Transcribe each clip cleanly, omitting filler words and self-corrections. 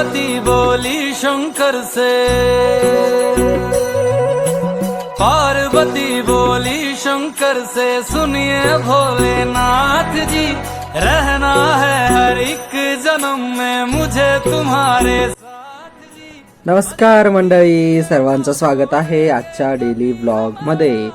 पार्वती बोली शंकर से, पार्वती बोली शंकर से, सुनिए भोलेनाथ जी, रहना है हर एक जन्म में मुझे तुम्हारे साथ जी। नमस्कार मंडळी, सर्वांचं स्वागत आहे आजच्या डेली ब्लॉग मध्ये।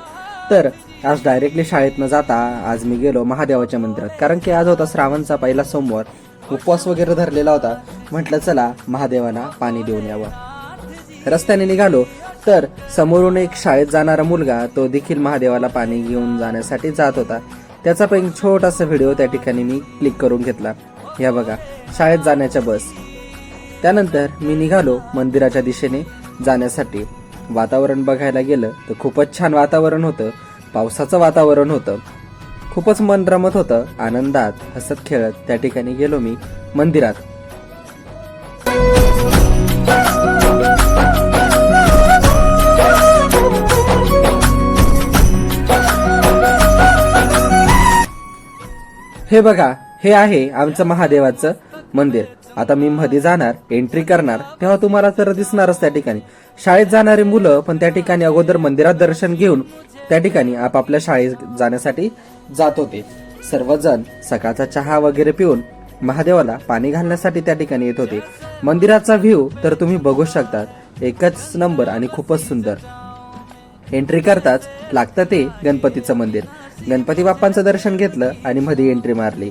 तर आज डायरेक्टली शाळेत न जाता आज मी गेलो महादेवाच्या मंदिरात, कारण की आज होता श्रावणचा पहिला सोमवार, उपवास वगैरे धरलेला होता। म्हटलं चला महादेवाला पाणी देऊन यावं। रस्त्याने निघालो तर समोरून एक शाळेत जाणारा मुलगा तो देखील महादेवाला पाणी घेऊन जाण्यासाठी जात होता। त्याचा पण एक छोटासा व्हिडिओ त्या ठिकाणी मी क्लिक करून घेतला। या बघा शाळेत जाण्याच्या बस। त्यानंतर मी निघालो मंदिराच्या दिशेने जाण्यासाठी। वातावरण बघायला गेलं तर खूपच छान वातावरण होतं, पावसाचं वातावरण होतं, खूपच मन रमत होतं। आनंदात हसत खेळत त्या ठिकाणी गेलो मी मंदिरात। हे बघा, हे आहे आमचं महादेवाचं मंदिर। आता मी मध्ये जाणार, एंट्री करणार, तेव्हा तुम्हाला तर दिसणारच त्या ठिकाणी। शाळेत जाणारी मुलं पण त्या ठिकाणी अगोदर मंदिरात दर्शन घेऊन त्या ठिकाणी आपापल्या शाळेत जाण्यासाठी जात होते। सर्वजण सकाळचा चहा वगैरे पिऊन महादेवाला पाणी घालण्यासाठी त्या ठिकाणी येत होते। मंदिराचा व्ह्यू तर तुम्ही बघू शकता, एकच नंबर आणि खूपच सुंदर। एंट्री करताच लागतं ते गणपतीचं मंदिर। गणपती बाप्पांचं दर्शन घेतलं आणि मध्ये एंट्री मारली।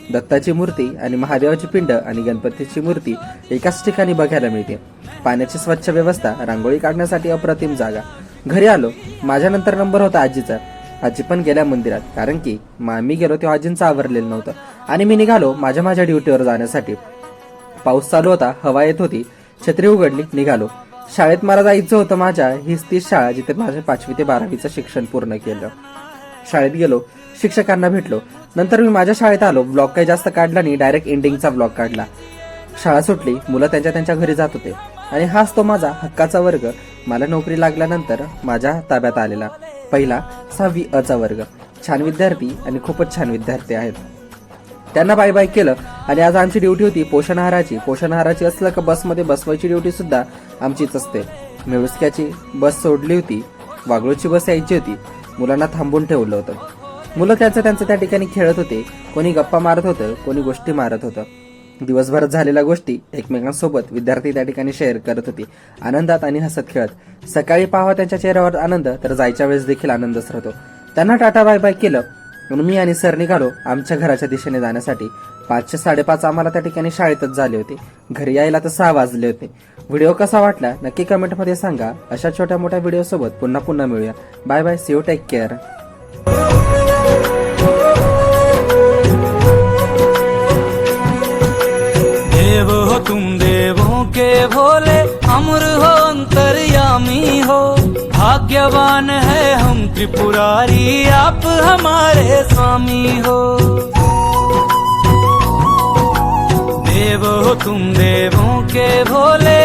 दत्ताची मूर्ती आणि महादेवाची पिंड आणि गणपतीची मूर्ती एकाच ठिकाणी बघायला मिळते। पाण्याची स्वच्छ व्यवस्था, रांगोळी काढण्यासाठी अप्रतिम जागा। घरी आलो, माझ्या नंतर नंबर होता आजीचा। आजी पण गेल्या मंदिरात, कारण की मी गेलो तेव्हा आजींचं आवरलेलं नव्हतं आणि मी निघालो माझ्या ड्युटीवर जाण्यासाठी। पाऊस चालू होता, हवा येत होती, छत्री उघडली, निघालो। शाळेत मला जायचं होतं। माझ्या हीच ती शाळा जिथे माझे 5वी ते 12वीचं शिक्षण पूर्ण केलं। शाळेत गेलो, शिक्षकांना भेटलो, नंतर मी माझ्या शाळेत आलो। ब्लॉग काही जास्त काढला नाही, डायरेक्ट एंडिंगचा ब्लॉग काढला। शाळा सुटली, मुलं त्यांच्या घरी जात होते आणि हाच तो माझा हक्काचा वर्ग। मला नोकरी लागल्यानंतर माझ्या ताब्यात आलेला पहिला 6वी अ चा वर्ग। छान विद्यार्थी आणि खूपच छान विद्यार्थी आहेत। त्यांना बाय बाय केलं आणि आज आमची ड्युटी होती पोषण आहाराची असलं का बसमध्ये बसवायची ड्युटी सुद्धा आमचीच असते। मिळुसक्याची बस सोडली होती, वागळूची बस यायची होती, मुलांना थांबून ठेवलं होतं। मुलं त्यांचं त्या ठिकाणी खेळत होते, कोणी गप्पा मारत होतं, कोणी गोष्टी मारत होतं। दिवसभरात झालेल्या गोष्टी एकमेकांसोबत विद्यार्थी त्या ठिकाणी शेअर करत होते, आनंदात आणि हसत खेळत। सकाळी पाहावा त्यांच्या चेहऱ्यावर आनंद, तर जायच्या वेळेस देखील आनंदच राहतो। त्यांना टाटा बाय बाय केलं म्हणून मी आणि सर निघालो आमच्या घराच्या दिशेने जाण्यासाठी। 5 साडेपाच आम्हाला त्या ठिकाणी शाळेतच झाले होते। घरी यायला तर 6 वाजले होते। व्हिडिओ कसा वाटला नक्की कमेंटमध्ये सांगा। अशा छोट्या मोठ्या व्हिडिओ सोबत पुन्हा मिळूया। Bye bye, see you, take care. देव हो तुम देवों के भोले, अमर हो अंतर्यामी हो, भाग्यवान है हम त्रिपुरारी, आप हमारे स्वामी हो। देव हो तुम देवों के भोले,